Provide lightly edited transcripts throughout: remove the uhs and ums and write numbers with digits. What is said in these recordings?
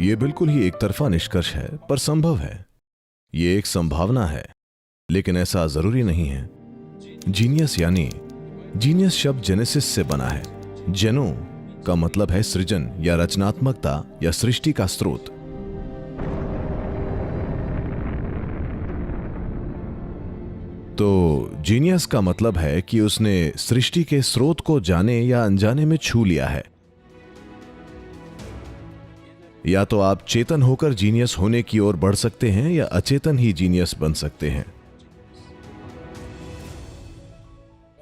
ये बिल्कुल ही एक तरफा निष्कर्ष है, पर संभव है। ये एक संभावना है, लेकिन ऐसा जरूरी नहीं है। जीनियस शब्द जेनेसिस से बना है। जेनो का मतलब है सृजन या रचनात्मकता या सृष्टि का स्रोत। तो जीनियस का मतलब है कि उसने सृष्टि के स्रोत को जाने या अनजाने में छू लिया है। या तो आप चेतन होकर जीनियस होने की ओर बढ़ सकते हैं या अचेतन ही जीनियस बन सकते हैं।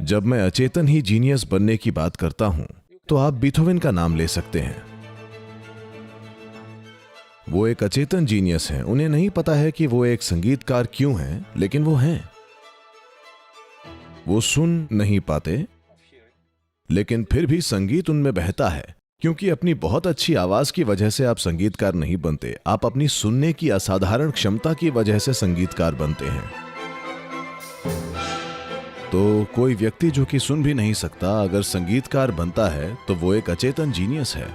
जब मैं अचेतन ही जीनियस बनने की बात करता हूं, तो आप बीथोवन का नाम ले सकते हैं। वो एक अचेतन जीनियस हैं। उन्हें नहीं पता है कि वो एक संगीतकार क्यों हैं, लेकिन वो हैं। वो सुन नहीं पाते, लेकिन फिर भी संगीत उनमें बहता है। क्योंकि अपनी बहुत अच्छी आवाज की वजह से आप संगीतकार नहीं बनते, आप अपनी सुनने की असाधारण क्षमता की वजह से संगीतकार बनते हैं। तो कोई व्यक्ति जो कि सुन भी नहीं सकता, अगर संगीतकार बनता है तो वो एक अचेतन जीनियस है।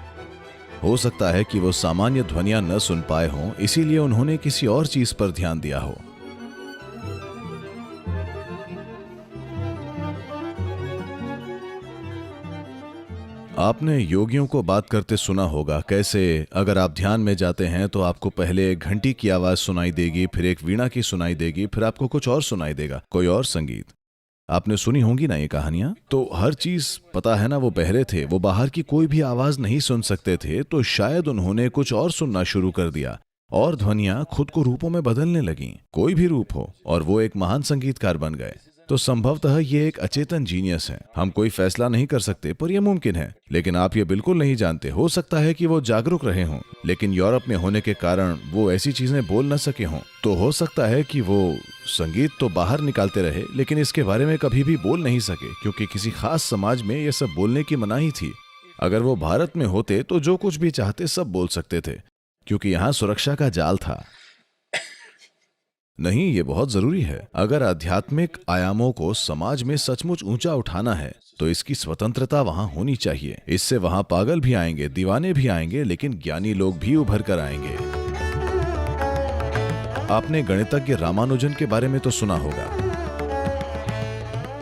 हो सकता है कि वो सामान्य ध्वनियां न सुन पाए हों, इसीलिए उन्होंने किसी और चीज पर ध्यान दिया हो। आपने योगियों को बात करते सुना होगा, कैसे अगर आप ध्यान में जाते हैं तो आपको पहले एक घंटी की आवाज सुनाई देगी, फिर एक वीणा की सुनाई देगी, फिर आपको कुछ और सुनाई देगा, कोई और संगीत। आपने सुनी होंगी ना ये कहानियां। तो हर चीज पता है ना, वो बहरे थे, वो बाहर की कोई भी आवाज नहीं सुन सकते थे, तो शायद उन्होंने कुछ और सुनना शुरू कर दिया और ध्वनियां खुद को रूपों में बदलने लगीं, कोई भी रूप हो, और वो एक महान संगीतकार बन गए। तो संभवतः ये एक अचेतन जीनियस है। हम कोई फैसला नहीं कर सकते, पर यह मुमकिन है। लेकिन आप ये बिल्कुल नहीं जानते। हो सकता है कि वो जागरूक रहे हों, लेकिन यूरोप में होने के कारण वो ऐसी चीजें बोल न सके हों। तो हो सकता है कि वो संगीत तो बाहर निकालते रहे, लेकिन इसके बारे में कभी भी बोल नहीं सके, क्योंकि किसी खास समाज में यह सब बोलने की मनाही थी। अगर वो भारत में होते तो जो कुछ भी चाहते सब बोल सकते थे, क्योंकि यहाँ सुरक्षा का जाल था। नहीं, ये बहुत जरूरी है। अगर आध्यात्मिक आयामों को समाज में सचमुच ऊंचा उठाना है, तो इसकी स्वतंत्रता वहां होनी चाहिए। इससे वहां पागल भी आएंगे, दीवाने भी आएंगे, लेकिन ज्ञानी लोग भी उभर कर आएंगे। आपने गणितज्ञ रामानुजन के बारे में तो सुना होगा।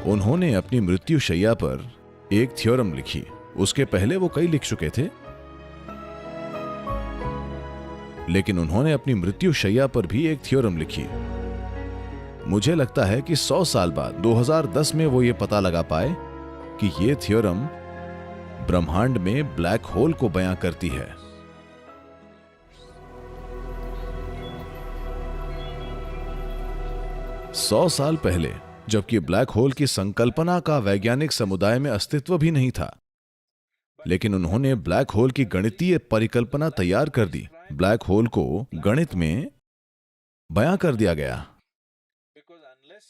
उन्होंने अपनी मृत्युशैया पर एक थ्योरम लिखी। उसके पहले वो कई लिख चुके थे, लेकिन उन्होंने अपनी मृत्युशैया पर भी एक थ्योरम लिखी। मुझे लगता है कि 100 साल बाद 2010 में वो ये पता लगा पाए कि ये थ्योरम ब्रह्मांड में ब्लैक होल को बयां करती है। सौ साल पहले, जबकि ब्लैक होल की संकल्पना का वैज्ञानिक समुदाय में अस्तित्व भी नहीं था, लेकिन उन्होंने ब्लैक होल की गणितीय परिकल्पना तैयार कर दी। ब्लैक होल को गणित में बयां कर दिया गया।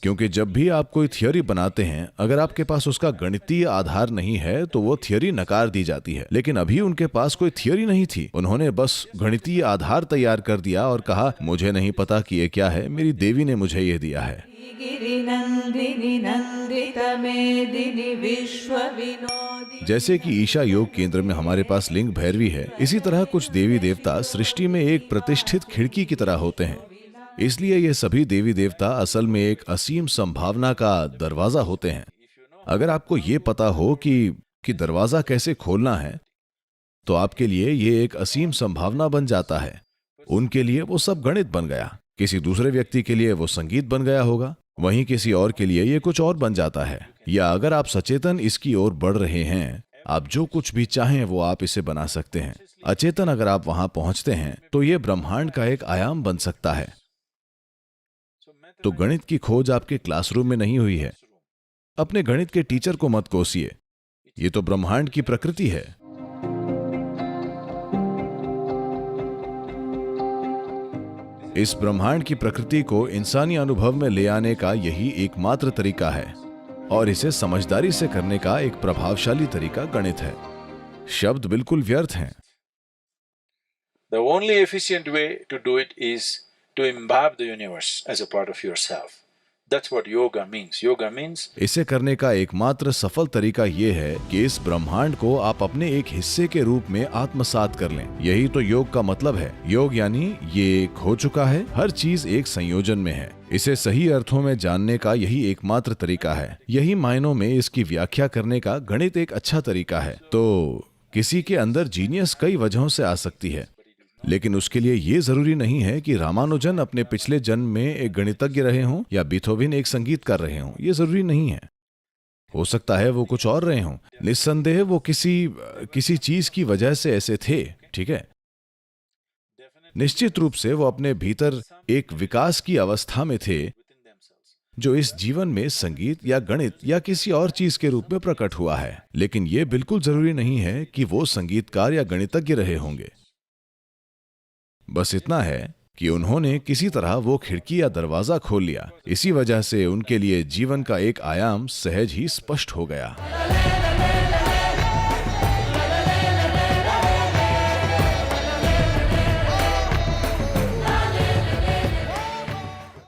क्योंकि जब भी आप कोई थियरी बनाते हैं, अगर आपके पास उसका गणितीय आधार नहीं है तो वो थियरी नकार दी जाती है। लेकिन अभी उनके पास कोई थियरी नहीं थी, उन्होंने बस गणितीय आधार तैयार कर दिया और कहा, मुझे नहीं पता कि ये क्या है, मेरी देवी ने मुझे ये दिया है। जैसे कि ईशा योग केंद्र में हमारे पास लिंग भैरवी है, इसी तरह कुछ देवी देवता सृष्टि में एक प्रतिष्ठित खिड़की की तरह होते हैं। इसलिए ये सभी देवी देवता असल में एक असीम संभावना का दरवाजा होते हैं। अगर आपको ये पता हो कि दरवाजा कैसे खोलना है, तो आपके लिए ये एक असीम संभावना बन जाता है। उनके लिए वो सब गणित बन गया, किसी दूसरे व्यक्ति के लिए वो संगीत बन गया होगा, वहीं किसी और के लिए ये कुछ और बन जाता है। या अगर आप सचेतन इसकी ओर बढ़ रहे हैं, आप जो कुछ भी चाहें वो आप इसे बना सकते हैं। अचेतन अगर आप वहां पहुंचते हैं, तो ये ब्रह्मांड का एक आयाम बन सकता है। तो गणित की खोज आपके क्लासरूम में नहीं हुई है। अपने गणित के टीचर को मत कोसिए, ये तो ब्रह्मांड की प्रकृति है। इस ब्रह्मांड की प्रकृति को इंसानी अनुभव में ले आने का यही एकमात्र तरीका है, और इसे समझदारी से करने का एक प्रभावशाली तरीका गणित है। शब्द बिल्कुल व्यर्थ हैं। The only efficient way to do it is to imbibe the universe as a part of yourself. That's what yoga means. Yoga means इसे करने का एकमात्र सफल तरीका ये है कि इस ब्रह्मांड को आप अपने एक हिस्से के रूप में आत्मसात कर लें। यही तो योग का मतलब है। योग यानी ये एक हो चुका है, हर चीज एक संयोजन में है। इसे सही अर्थों में जानने का यही एकमात्र तरीका है। यही मायनों में इसकी व्याख्या करने का गणित एक अच्छा तरीका है। तो किसी के अंदर जीनियस कई वजहों से आ सकती है, लेकिन उसके लिए ये जरूरी नहीं है कि रामानुजन अपने पिछले जन्म में एक गणितज्ञ रहे हों या बीथोवन एक संगीतकार रहे हों। ये जरूरी नहीं है। हो सकता है वो कुछ और रहे हों। निस्संदेह वो किसी चीज की वजह से ऐसे थे, ठीक है। निश्चित रूप से वो अपने भीतर एक विकास की अवस्था में थे जो इस जीवन में संगीत या गणित या किसी और चीज के रूप में प्रकट हुआ है। लेकिन ये बिल्कुल जरूरी नहीं है कि वो संगीतकार या गणितज्ञ रहे होंगे। बस इतना है कि उन्होंने किसी तरह वो खिड़की या दरवाजा खोल लिया। इसी वजह से उनके लिए जीवन का एक आयाम सहज ही स्पष्ट हो गया।